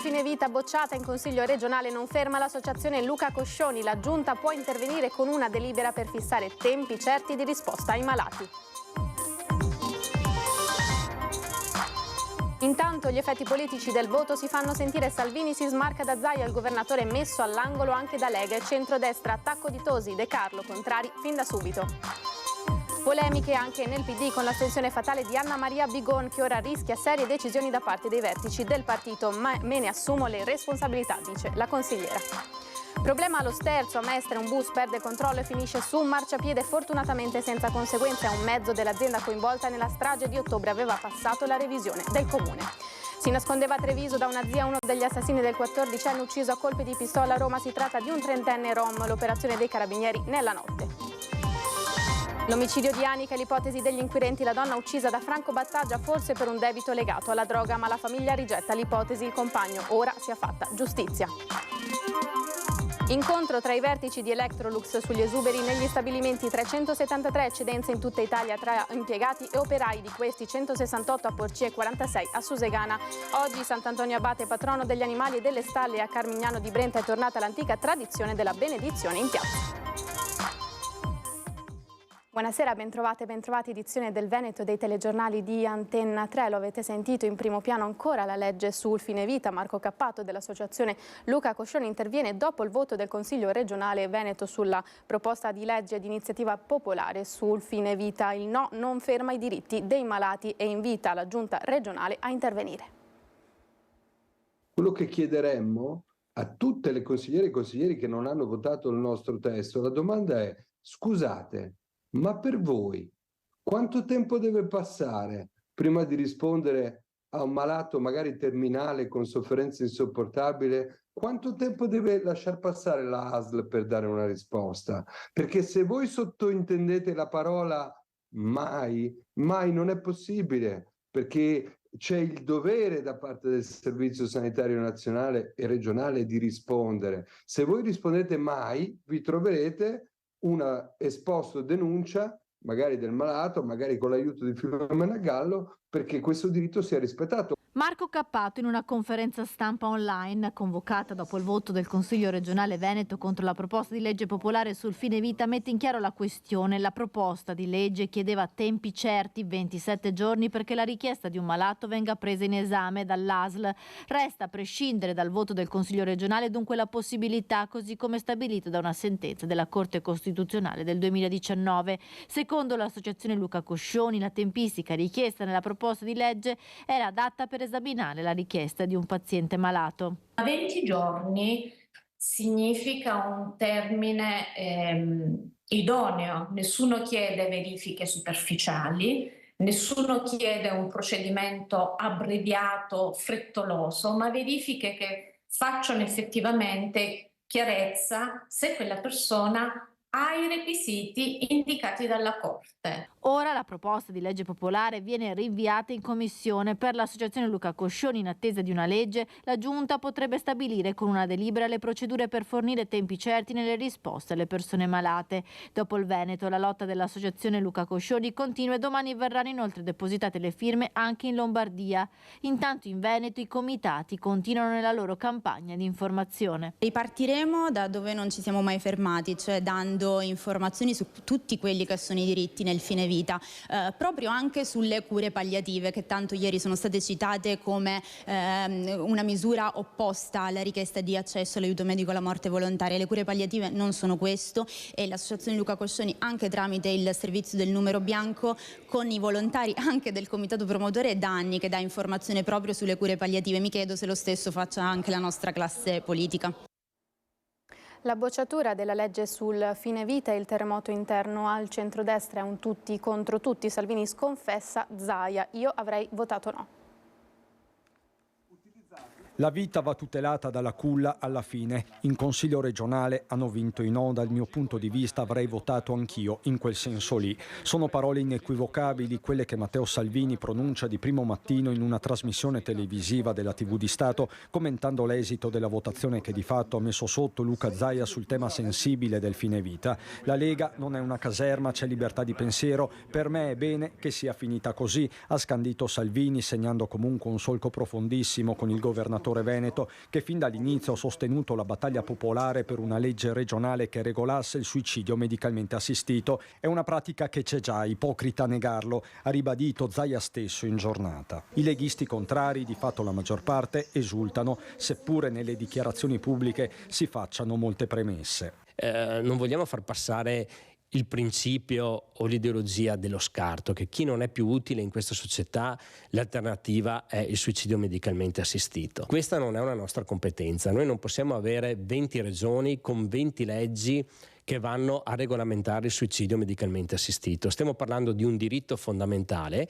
fine vita bocciata in Consiglio regionale non ferma l'associazione Luca Coscioni. La Giunta può intervenire con una delibera per fissare tempi certi di risposta ai malati. Intanto gli effetti politici del voto si fanno sentire. Salvini si smarca da Zaia, il governatore messo all'angolo anche da Lega e centrodestra. Attacco di Tosi, De Carlo, contrari fin da subito. Polemiche anche nel PD con l'astensione fatale di Anna Maria Bigon, che ora rischia serie decisioni da parte dei vertici del partito, ma me ne assumo le responsabilità, dice la consigliera. Problema allo Sterzo, a Mestre un bus perde controllo e finisce su un marciapiede, fortunatamente senza conseguenze. Un mezzo dell'azienda coinvolta nella strage di ottobre aveva passato la revisione del comune. Si nascondeva a Treviso da una zia uno degli assassini del 14enne ucciso a colpi di pistola a Roma. Si tratta di un 30enne rom, l'operazione dei carabinieri nella notte. L'omicidio di Anica è l'ipotesi degli inquirenti, la donna uccisa da Franco Battaglia forse per un debito legato alla droga, ma la famiglia rigetta l'ipotesi, il compagno ora sia fatta giustizia. Incontro tra i vertici di Electrolux sugli esuberi negli stabilimenti, 373 eccedenze in tutta Italia tra impiegati e operai, di questi 168 a Porcia e 46 a Susegana. Oggi Sant'Antonio Abate, patrono degli animali e delle stalle, a Carmignano di Brenta è tornata l'antica tradizione della benedizione in piazza. Buonasera, bentrovati, edizione del Veneto dei telegiornali di Antenna 3. Lo avete sentito, in primo piano ancora la legge sul fine vita. Marco Cappato dell'associazione Luca Coscioni interviene dopo il voto del Consiglio regionale Veneto sulla proposta di legge di iniziativa popolare sul fine vita. Il no non ferma i diritti dei malati e invita la giunta regionale a intervenire. Quello che chiederemmo a tutte le consigliere e consiglieri che non hanno votato il nostro testo, la domanda è: scusate, ma per voi quanto tempo deve passare prima di rispondere a un malato magari terminale con sofferenza insopportabile? Quanto tempo deve lasciar passare la ASL per dare una risposta? Perché se voi sottointendete la parola mai, mai non è possibile, perché c'è il dovere da parte del Servizio Sanitario Nazionale e regionale di rispondere. Se voi rispondete mai, vi troverete una esposto denuncia, magari del malato, magari con l'aiuto di Filomena Gallo, perché questo diritto sia rispettato. Marco Cappato in una conferenza stampa online convocata dopo il voto del Consiglio regionale Veneto contro la proposta di legge popolare sul fine vita mette in chiaro la questione. La proposta di legge chiedeva tempi certi, 27 giorni, perché la richiesta di un malato venga presa in esame dall'ASL. Resta, a prescindere dal voto del Consiglio regionale, dunque la possibilità, così come stabilito da una sentenza della Corte Costituzionale del 2019. Secondo l'associazione Luca Coscioni, la tempistica richiesta nella proposta di legge era adatta per esaminare la richiesta di un paziente malato. 20 giorni significa un termine idoneo, nessuno chiede verifiche superficiali, nessuno chiede un procedimento abbreviato, frettoloso, ma verifiche che facciano effettivamente chiarezza se quella persona ha i requisiti indicati dalla Corte. Ora la proposta di legge popolare viene rinviata in commissione. Per l'associazione Luca Coscioni, in attesa di una legge, la Giunta potrebbe stabilire con una delibera le procedure per fornire tempi certi nelle risposte alle persone malate. Dopo il Veneto, la lotta dell'associazione Luca Coscioni continua e domani verranno inoltre depositate le firme anche in Lombardia. Intanto in Veneto i comitati continuano nella loro campagna di informazione. Ripartiremo da dove non ci siamo mai fermati, cioè dando informazioni su tutti quelli che sono i diritti nel fine vita, proprio anche sulle cure palliative, che tanto ieri sono state citate come una misura opposta alla richiesta di accesso all'aiuto medico alla morte volontaria. Le cure palliative non sono questo, e l'associazione Luca Coscioni, anche tramite il servizio del numero bianco, con i volontari anche del comitato promotore, è da anni che dà informazione proprio sulle cure palliative. Mi chiedo se lo stesso faccia anche la nostra classe politica. La bocciatura della legge sul fine vita e il terremoto interno al centrodestra è un tutti contro tutti. Salvini sconfessa Zaia: io avrei votato no. La vita va tutelata dalla culla alla fine. In Consiglio regionale hanno vinto i no. Dal mio punto di vista avrei votato anch'io in quel senso lì. Sono parole inequivocabili quelle che Matteo Salvini pronuncia di primo mattino in una trasmissione televisiva della TV di Stato, commentando l'esito della votazione che di fatto ha messo sotto Luca Zaia sul tema sensibile del fine vita. La Lega non è una caserma, c'è libertà di pensiero. Per me è bene che sia finita così, ha scandito Salvini, segnando comunque un solco profondissimo con il governatore governatore veneto, che fin dall'inizio ha sostenuto la battaglia popolare per una legge regionale che regolasse il suicidio medicalmente assistito. È una pratica che c'è già, ipocrita a negarlo, ha ribadito Zaia stesso in giornata. I leghisti contrari, di fatto la maggior parte, esultano, seppure nelle dichiarazioni pubbliche si facciano molte premesse. Non vogliamo far passare il principio o l'ideologia dello scarto, che chi non è più utile in questa società, l'alternativa è il suicidio medicalmente assistito. Questa non è una nostra competenza, noi non possiamo avere 20 regioni con 20 leggi che vanno a regolamentare il suicidio medicalmente assistito. Stiamo parlando di un diritto fondamentale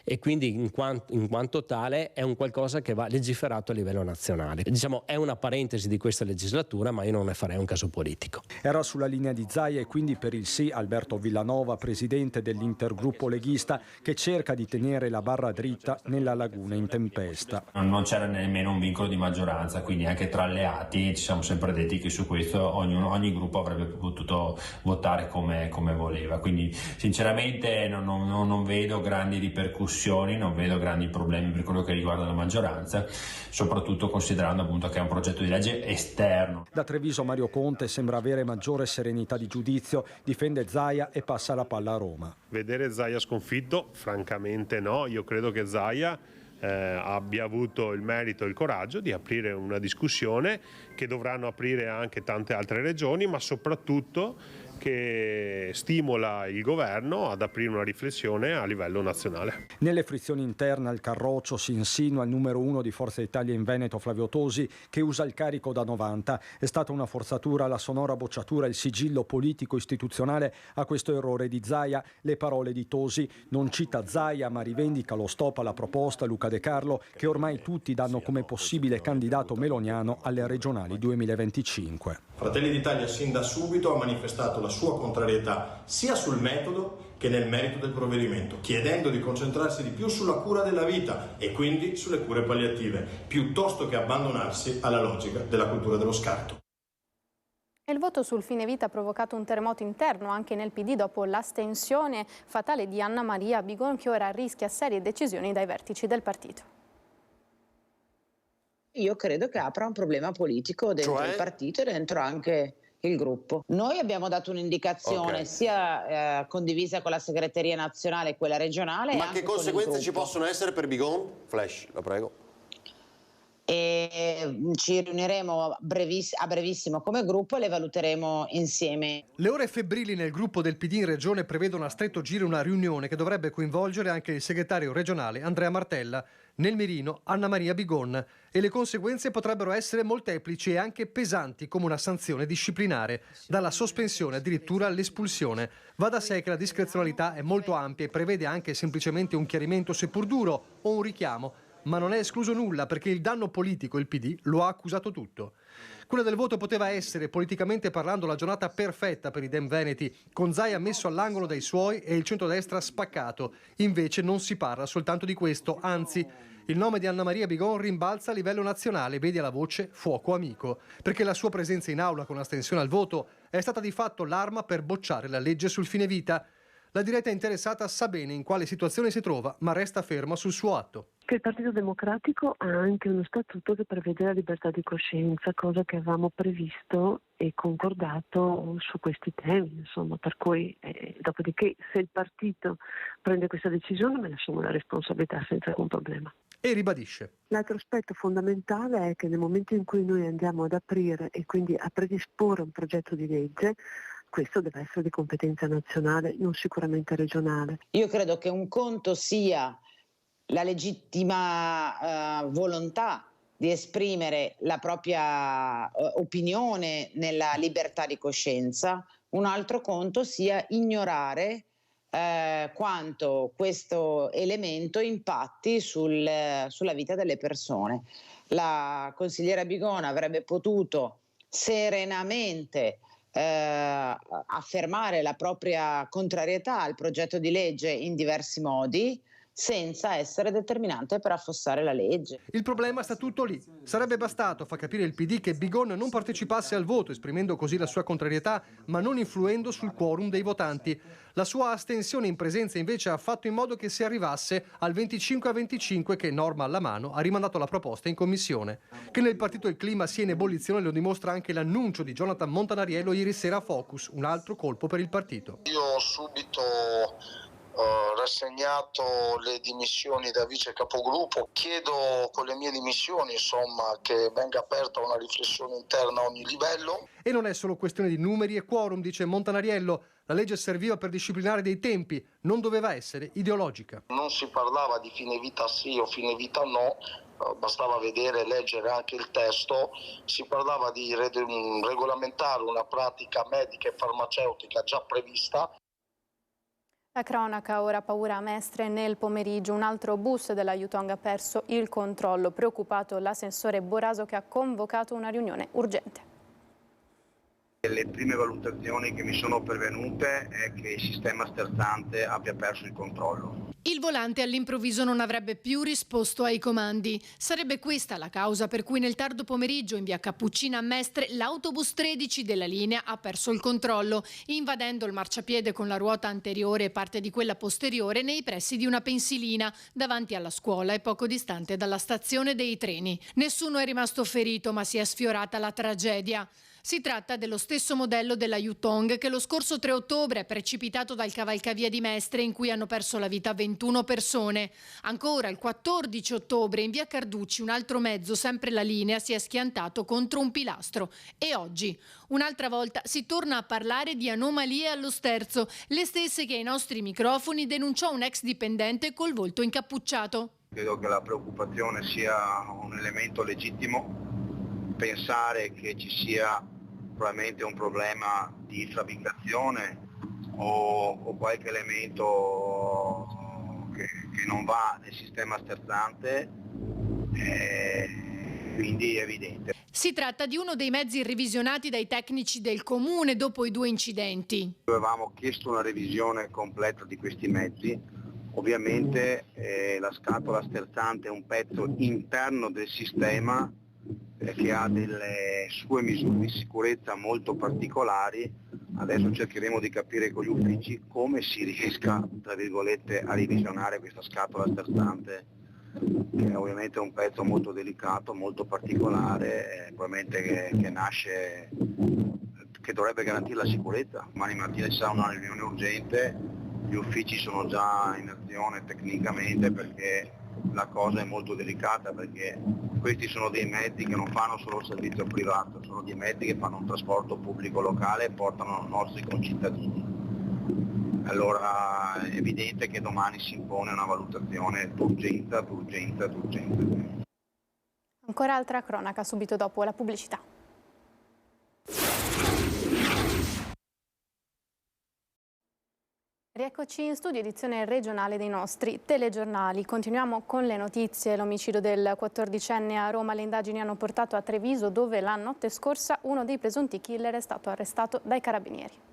e quindi in quanto tale è un qualcosa che va legiferato a livello nazionale. Diciamo, è una parentesi di questa legislatura, ma io non ne farei un caso politico. Era sulla linea di Zaia e quindi per il sì Alberto Villanova, presidente dell'intergruppo leghista, che cerca di tenere la barra dritta nella laguna in tempesta. Non c'era nemmeno un vincolo di maggioranza, quindi anche tra alleati ci siamo sempre detti che su questo ogni gruppo avrebbe potuto votare come voleva. Quindi sinceramente non vedo grandi ripercussioni, non vedo grandi problemi per quello che riguarda la maggioranza, soprattutto considerando appunto che è un progetto di legge esterno. Da Treviso Mario Conte sembra avere maggiore serenità di giudizio, difende Zaia e passa la palla a Roma. Vedere Zaia sconfitto? Francamente no, io credo che Zaia abbia avuto il merito e il coraggio di aprire una discussione che dovranno aprire anche tante altre regioni, ma soprattutto che stimola il governo ad aprire una riflessione a livello nazionale. Nelle frizioni interne al Carroccio si insinua il numero 1 di Forza Italia in Veneto, Flavio Tosi, che usa il carico da 90. È stata una forzatura la sonora bocciatura, il sigillo politico istituzionale a questo errore di Zaia. Le parole di Tosi: non cita Zaia ma rivendica lo stop alla proposta Luca De Carlo, che ormai tutti danno come possibile candidato meloniano alle regionali 2025. Fratelli d'Italia sin da subito ha manifestato la sua contrarietà sia sul metodo che nel merito del provvedimento, chiedendo di concentrarsi di più sulla cura della vita e quindi sulle cure palliative, piuttosto che abbandonarsi alla logica della cultura dello scarto. Il voto sul fine vita ha provocato un terremoto interno anche nel PD dopo l'astensione fatale di Anna Maria Bigon, che ora rischia serie decisioni dai vertici del partito. Io credo che apra un problema politico dentro il partito e dentro anche il gruppo. Noi abbiamo dato un'indicazione sia condivisa con la segreteria nazionale e quella regionale. Ma che conseguenze ci possono essere per Bigon? Flash, la prego. E ci riuniremo a brevissimo come gruppo e le valuteremo insieme. Le ore febbrili nel gruppo del PD in regione prevedono a stretto giro una riunione che dovrebbe coinvolgere anche il segretario regionale Andrea Martella, nel mirino Anna Maria Bigon, e le conseguenze potrebbero essere molteplici e anche pesanti, come una sanzione disciplinare, dalla sospensione addirittura all'espulsione. Va da sé che la discrezionalità è molto ampia e prevede anche semplicemente un chiarimento seppur duro o un richiamo, ma non è escluso nulla perché il danno politico il PD lo ha accusato tutto. Quella del voto poteva essere, politicamente parlando, la giornata perfetta per i Dem veneti, con Zaia messo all'angolo dai suoi e il centrodestra spaccato. Invece non si parla soltanto di questo, anzi, il nome di Anna Maria Bigon rimbalza a livello nazionale, vedi alla voce fuoco amico, perché la sua presenza in aula con astensione al voto è stata di fatto l'arma per bocciare la legge sul fine vita. La diretta interessata sa bene in quale situazione si trova, ma resta ferma sul suo atto. Che il Partito Democratico ha anche uno statuto che prevede la libertà di coscienza, cosa che avevamo previsto e concordato su questi temi, insomma, per cui dopodiché se il partito prende questa decisione me ne assumo la responsabilità senza alcun problema. E ribadisce. L'altro aspetto fondamentale è che nel momento in cui noi andiamo ad aprire e quindi a predisporre un progetto di legge, questo deve essere di competenza nazionale, non sicuramente regionale. Io credo che un conto sia la legittima volontà di esprimere la propria opinione nella libertà di coscienza, un altro conto sia ignorare quanto questo elemento impatti sulla vita delle persone. La consigliera Bigon avrebbe potuto serenamente affermare la propria contrarietà al progetto di legge in diversi modi, senza essere determinante per affossare la legge. Il problema sta tutto lì. Sarebbe bastato far capire il PD che Bigon non partecipasse al voto, esprimendo così la sua contrarietà, ma non influendo sul quorum dei votanti. La sua astensione in presenza invece ha fatto in modo che si arrivasse al 25-25 che, norma alla mano, ha rimandato la proposta in commissione. Che nel partito il clima sia in ebollizione lo dimostra anche l'annuncio di Jonathan Montanariello ieri sera a Focus, un altro colpo per il partito. Io ho subito rassegnato le dimissioni da vice capogruppo. Chiedo con le mie dimissioni, insomma, che venga aperta una riflessione interna a ogni livello. E non è solo questione di numeri e quorum, dice Montanariello. La legge serviva per disciplinare dei tempi, non doveva essere ideologica. Non si parlava di fine vita sì o fine vita no, bastava vedere e leggere anche il testo. Si parlava di regolamentare una pratica medica e farmaceutica già prevista. La cronaca, ora paura a Mestre. Nel pomeriggio un altro bus della Yutong ha perso il controllo. Preoccupato l'assessore Boraso, che ha convocato una riunione urgente. Le prime valutazioni che mi sono pervenute è che il sistema sterzante abbia perso il controllo. Il volante all'improvviso non avrebbe più risposto ai comandi. Sarebbe questa la causa per cui nel tardo pomeriggio in via Cappuccina a Mestre l'autobus 13 della linea ha perso il controllo, invadendo il marciapiede con la ruota anteriore e parte di quella posteriore nei pressi di una pensilina davanti alla scuola e poco distante dalla stazione dei treni. Nessuno è rimasto ferito, ma si è sfiorata la tragedia. Si tratta dello stesso modello della Yutong che lo scorso 3 ottobre è precipitato dal cavalcavia di Mestre, in cui hanno perso la vita 21 persone. Ancora il 14 ottobre in via Carducci un altro mezzo, sempre la linea, si è schiantato contro un pilastro. E oggi, un'altra volta, si torna a parlare di anomalie allo sterzo, le stesse che ai nostri microfoni denunciò un ex dipendente col volto incappucciato. Credo che la preoccupazione sia un elemento legittimo. Pensare che ci sia probabilmente un problema di fabbricazione o qualche elemento che non va nel sistema sterzante, quindi è evidente. Si tratta di uno dei mezzi revisionati dai tecnici del comune dopo i 2 incidenti. Avevamo chiesto una revisione completa di questi mezzi. Ovviamente la scatola sterzante è un pezzo interno del sistema che ha delle sue misure di sicurezza molto particolari. Adesso cercheremo di capire con gli uffici come si riesca, tra virgolette, a revisionare questa scatola sterzante, che è ovviamente un pezzo molto delicato, molto particolare, probabilmente che nasce, che dovrebbe garantire la sicurezza. Domani mattina ci sarà una riunione urgente, gli uffici sono già in azione tecnicamente perché la cosa è molto delicata, perché questi sono dei mezzi che non fanno solo servizio privato, sono dei mezzi che fanno un trasporto pubblico locale e portano i nostri concittadini. Allora è evidente che domani si impone una valutazione d'urgenza. Ancora altra cronaca subito dopo la pubblicità. Rieccoci in studio, edizione regionale dei nostri telegiornali. Continuiamo con le notizie. L'omicidio del 14enne a Roma. Le indagini hanno portato a Treviso, dove la notte scorsa uno dei presunti killer è stato arrestato dai carabinieri.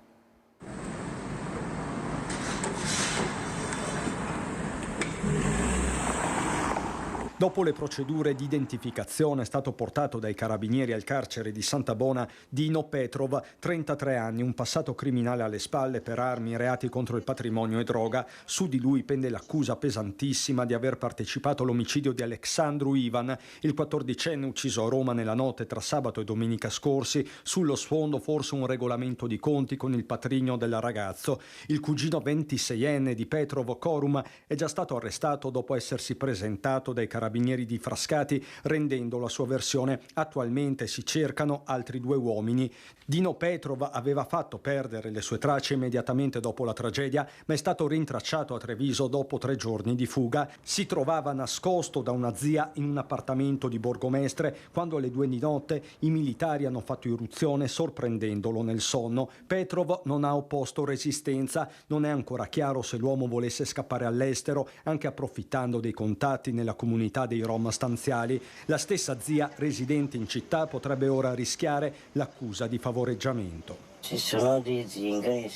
Dopo le procedure di identificazione è stato portato dai carabinieri al carcere di Santa Bona Dino Petrov, 33 anni, un passato criminale alle spalle per armi, reati contro il patrimonio e droga. Su di lui pende l'accusa pesantissima di aver partecipato all'omicidio di Alexandru Ivan, il 14enne ucciso a Roma nella notte tra sabato e domenica scorsi. Sullo sfondo forse un regolamento di conti con il patrigno del ragazzo. Il cugino 26enne di Petrov, Korum, è già stato arrestato dopo essersi presentato dai carabinieri di Frascati, rendendo la sua versione. Attualmente si cercano altri 2 uomini. Dino Petrov aveva fatto perdere le sue tracce immediatamente dopo la tragedia, ma è stato rintracciato a Treviso dopo 3 giorni di fuga. Si trovava nascosto da una zia in un appartamento di Borgomestre quando alle 2 di notte i militari hanno fatto irruzione sorprendendolo nel sonno. Petrov non ha opposto resistenza. Non è ancora chiaro se l'uomo volesse scappare all'estero, anche approfittando dei contatti nella comunità dei Rom stanziali. La stessa zia residente in città potrebbe ora rischiare l'accusa di favoreggiamento. Ci sono dei zingari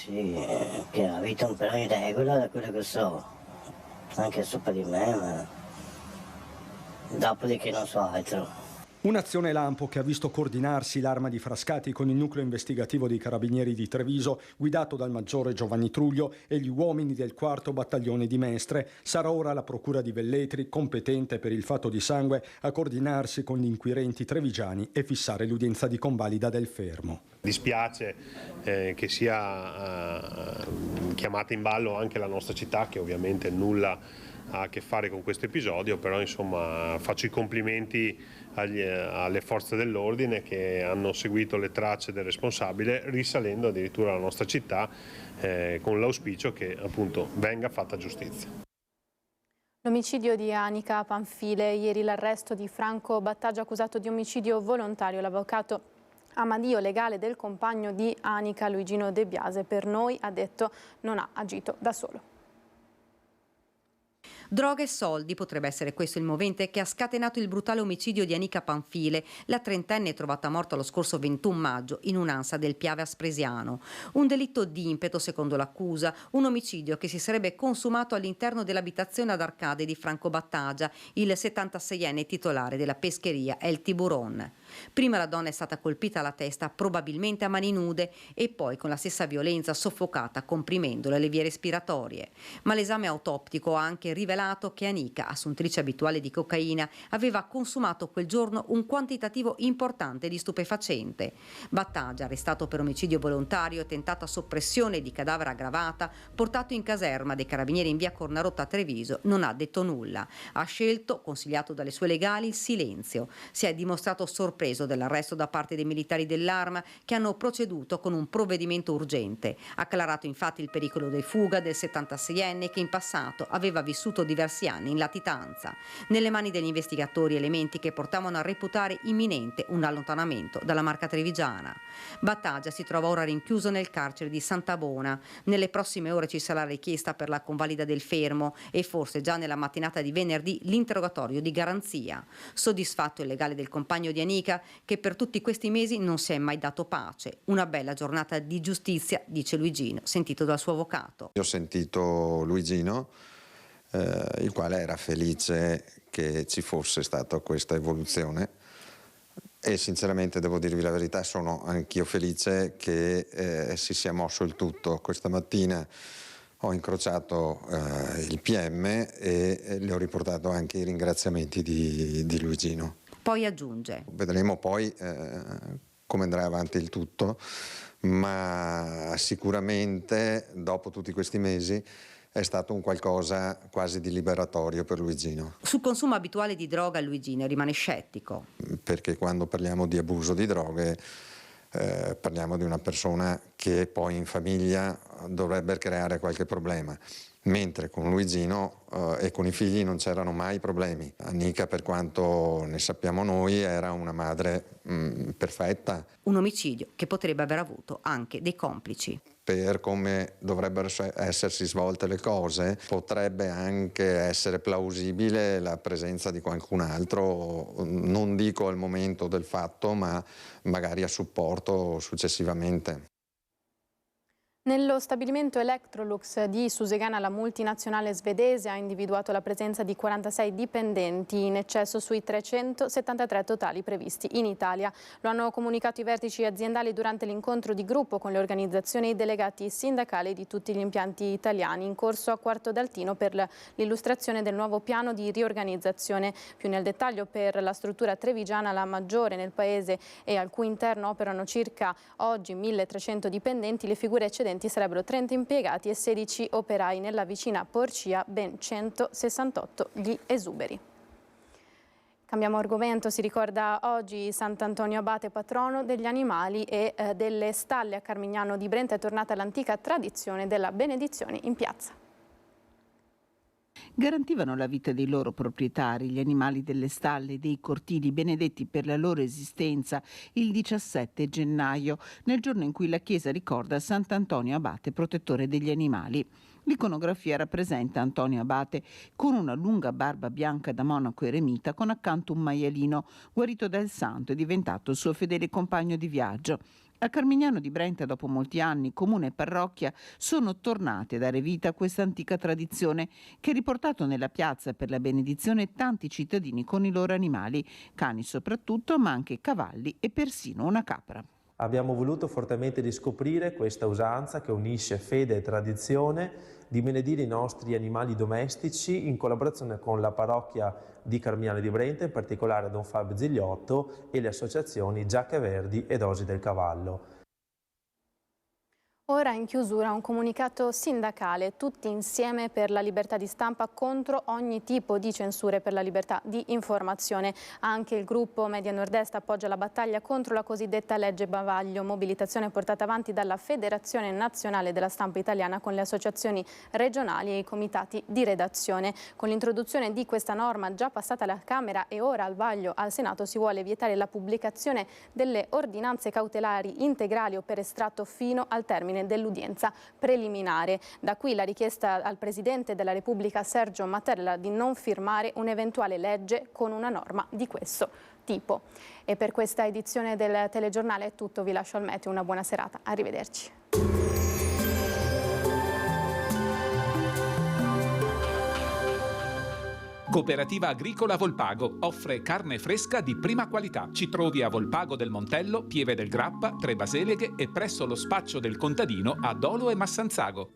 che abitano per l'idea, quello che so. anche sopra di me, ma dopodiché non so altro. Un'azione lampo che ha visto coordinarsi l'Arma di Frascati con il nucleo investigativo dei Carabinieri di Treviso, guidato dal maggiore Giovanni Truglio e gli uomini del 4° battaglione di Mestre. Sarà ora la Procura di Velletri, competente per il fatto di sangue, a coordinarsi con gli inquirenti trevigiani e fissare l'udienza di convalida del fermo. Dispiace che sia chiamata in ballo anche la nostra città, che ovviamente nulla ha a che fare con questo episodio, però insomma faccio i complimenti alle forze dell'ordine che hanno seguito le tracce del responsabile, risalendo addirittura alla nostra città con l'auspicio che appunto venga fatta giustizia. L'omicidio di Anica Panfile, ieri l'arresto di Franco Battaglia accusato di omicidio volontario. L'avvocato Amadio, legale del compagno di Anica, Luigino De Biase, per noi, ha detto, non ha agito da solo. Droga e soldi, potrebbe essere questo il movente che ha scatenato il brutale omicidio di Anica Panfile, la trentenne trovata morta lo scorso 21 maggio in un'ansa del Piave Aspresiano. Un delitto di impeto secondo l'accusa, un omicidio che si sarebbe consumato all'interno dell'abitazione ad Arcade di Franco Battaglia, il 76enne titolare della pescheria El Tiburon. Prima la donna è stata colpita alla testa, probabilmente a mani nude, e poi con la stessa violenza soffocata, comprimendole le vie respiratorie. Ma l'esame autoptico ha anche rivelato che Anica, assuntrice abituale di cocaina, aveva consumato quel giorno un quantitativo importante di stupefacente. Battaglia, arrestato per omicidio volontario e tentata soppressione di cadavere aggravata, portato in caserma dei Carabinieri in via Cornarotta a Treviso, non ha detto nulla. Ha scelto, consigliato dalle sue legali, il silenzio. Si è dimostrato sorpreso dell'arresto da parte dei militari dell'Arma che hanno proceduto con un provvedimento urgente. Ha acclarato infatti il pericolo di fuga del 76enne che in passato aveva vissuto diversi anni in latitanza. Nelle mani degli investigatori elementi che portavano a reputare imminente un allontanamento dalla Marca trevigiana. Battaglia si trova ora rinchiuso nel carcere di Santabona. Nelle prossime ore ci sarà richiesta per la convalida del fermo e forse già nella mattinata di venerdì l'interrogatorio di garanzia. Soddisfatto il legale del compagno di Anica che per tutti questi mesi non si è mai dato pace. Una bella giornata di giustizia, dice Luigino, sentito dal suo avvocato. Ho sentito Luigino, il quale era felice che ci fosse stata questa evoluzione e sinceramente devo dirvi la verità, sono anch'io felice che si sia mosso il tutto. Questa mattina ho incrociato il PM e le ho riportato anche i ringraziamenti di Luigino. Poi aggiunge: vedremo poi come andrà avanti il tutto, ma sicuramente dopo tutti questi mesi è stato un qualcosa quasi di liberatorio per Luigino. Sul consumo abituale di droga Luigino rimane scettico. Perché quando parliamo di abuso di droghe parliamo di una persona che poi in famiglia dovrebbe creare qualche problema. Mentre con Luigino e con i figli non c'erano mai problemi. Anica, per quanto ne sappiamo noi, era una madre perfetta. Un omicidio che potrebbe aver avuto anche dei complici. Per come dovrebbero essersi svolte le cose, potrebbe anche essere plausibile la presenza di qualcun altro, non dico al momento del fatto, ma magari a supporto successivamente. Nello stabilimento Electrolux di Susegana la multinazionale svedese ha individuato la presenza di 46 dipendenti in eccesso sui 373 totali previsti in Italia. Lo hanno comunicato i vertici aziendali durante l'incontro di gruppo con le organizzazioni e i delegati sindacali di tutti gli impianti italiani in corso a Quarto d'Altino per l'illustrazione del nuovo piano di riorganizzazione. Più nel dettaglio, per la struttura trevigiana, la maggiore nel paese e al cui interno operano circa oggi 1.300 dipendenti, le figure eccedenti sarebbero 30 impiegati e 16 operai. Nella vicina Porcia ben 168 gli esuberi. Cambiamo argomento, si ricorda oggi Sant'Antonio Abate, patrono degli animali e delle stalle. A Carmignano di Brenta è tornata l'antica tradizione della benedizione in piazza. Garantivano la vita dei loro proprietari, gli animali delle stalle e dei cortili, benedetti per la loro esistenza il 17 gennaio, nel giorno in cui la Chiesa ricorda Sant'Antonio Abate, protettore degli animali. L'iconografia rappresenta Antonio Abate con una lunga barba bianca da monaco eremita, con accanto un maialino guarito dal santo e diventato il suo fedele compagno di viaggio. A Carmignano di Brenta, dopo molti anni, comune e parrocchia sono tornati a dare vita a questa antica tradizione che ha riportato nella piazza per la benedizione tanti cittadini con i loro animali, cani soprattutto, ma anche cavalli e persino una capra. Abbiamo voluto fortemente riscoprire questa usanza che unisce fede e tradizione di benedire i nostri animali domestici in collaborazione con la parrocchia di Carmignano di Brenta, in particolare Don Fabio Zigliotto e le associazioni Giacche Verdi ed Osi del Cavallo. Ora in chiusura un comunicato sindacale, tutti insieme per la libertà di stampa contro ogni tipo di censure per la libertà di informazione. Anche il gruppo Media Nord-Est appoggia la battaglia contro la cosiddetta legge Bavaglio, mobilitazione portata avanti dalla Federazione Nazionale della Stampa Italiana con le associazioni regionali e i comitati di redazione. Con l'introduzione di questa norma già passata alla Camera e ora al vaglio al Senato si vuole vietare la pubblicazione delle ordinanze cautelari integrali o per estratto fino al termine dell'udienza preliminare. Da qui la richiesta al Presidente della Repubblica Sergio Mattarella di non firmare un'eventuale legge con una norma di questo tipo. E per questa edizione del telegiornale è tutto, vi lascio al meteo, una buona serata, arrivederci. Cooperativa Agricola Volpago offre carne fresca di prima qualità. Ci trovi a Volpago del Montello, Pieve del Grappa, Tre Baseleghe e presso lo spaccio del contadino a Dolo e Massanzago.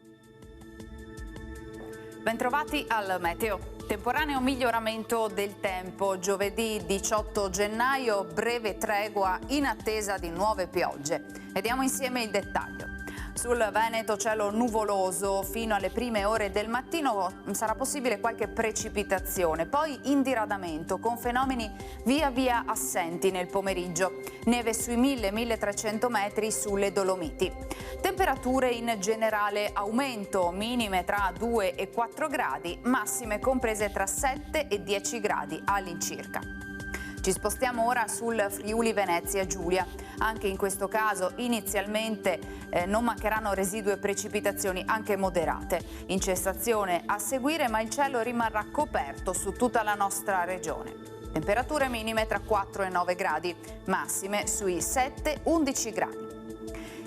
Bentrovati al meteo. Temporaneo miglioramento del tempo. Giovedì 18 gennaio, breve tregua in attesa di nuove piogge. Vediamo insieme il dettaglio. Sul Veneto cielo nuvoloso fino alle prime ore del mattino, sarà possibile qualche precipitazione, poi in diradamento con fenomeni via via assenti nel pomeriggio. Neve sui 1000-1300 metri sulle Dolomiti. Temperature in generale aumento, minime tra 2 e 4 gradi, massime comprese tra 7 e 10 gradi all'incirca. Ci spostiamo ora sul Friuli Venezia Giulia. Anche in questo caso inizialmente non mancheranno residue precipitazioni anche moderate. Incessazione a seguire, ma il cielo rimarrà coperto su tutta la nostra regione. Temperature minime tra 4 e 9 gradi, massime sui 7-11 gradi.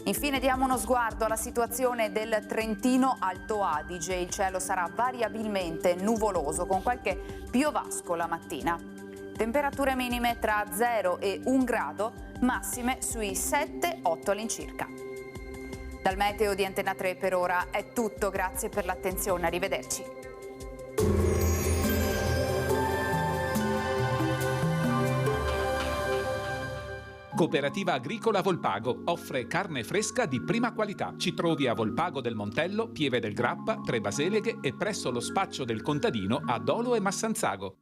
Infine diamo uno sguardo alla situazione del Trentino Alto Adige. Il cielo sarà variabilmente nuvoloso con qualche piovasco la mattina. Temperature minime tra 0 e 1 grado, massime sui 7-8 all'incirca. Dal meteo di Antena 3 per ora è tutto, grazie per l'attenzione, arrivederci. Cooperativa Agricola Volpago offre carne fresca di prima qualità. Ci trovi a Volpago del Montello, Pieve del Grappa, Tre Baseleghe e presso lo spaccio del contadino a Dolo e Massanzago.